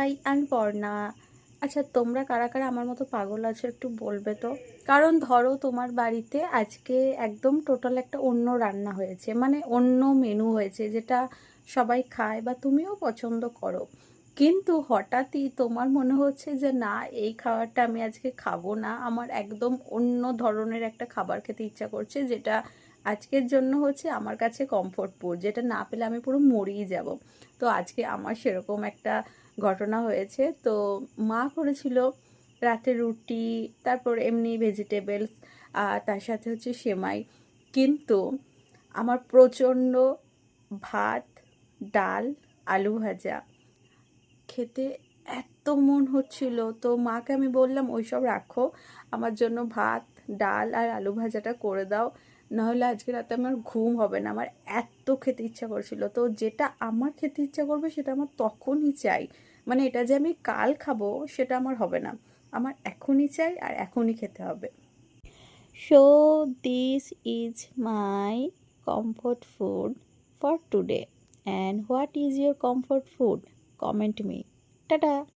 High, আমি পর্ণা। আচ্ছা, তোমরা কারা কারা আমার মতো পাগল আছো একটু বলবে তো? কারণ ধরো তোমার বাড়িতে আজকে একদম টোটাল একটা অন্য রান্না হয়েছে, মানে অন্য মেনু হয়েছে যেটা সবাই খায় বা তুমিও পছন্দ করো, কিন্তু হঠাৎই তোমার মনে হচ্ছে যে না, এই খাবারটা আমি আজকে খাবো না, আমার একদম অন্য ধরনের একটা খাবার খেতে ইচ্ছা করছে, যেটা আজকের জন্য হচ্ছে আমার কাছে কমফোর্ট ফুড, যেটা না পেলে আমি পুরো মরেই যাব। তো আজকে আমার সেরকম একটা ঘটনা হয়েছে। তো মা করেছিল রাতে রুটি, তারপর এমনি ভেজিটেবলস, আর তার সাথে হচ্ছে সেমাই। কিন্তু আমার প্রচণ্ড ভাত, ডাল, আলু ভাজা খেতে এত মন হচ্ছিল, তো মাকে আমি বললাম ওইসব রাখো, আমার জন্য ভাত, ডাল আর আলু ভাজাটা করে দাও, নাহলে আজকে রাতে আমার ঘুম হবে না। আমার এত খেতে ইচ্ছা করছিল, তো যেটা আমার খেতে ইচ্ছা করবে সেটা আমার তখনই চাই, মানে এটা যে আমি কাল খাবো সেটা আমার হবে না, আমার এখনই চাই আর এখনই খেতে হবে। So this is my comfort food for today. And what is your comfort food? Comment me. Ta-da!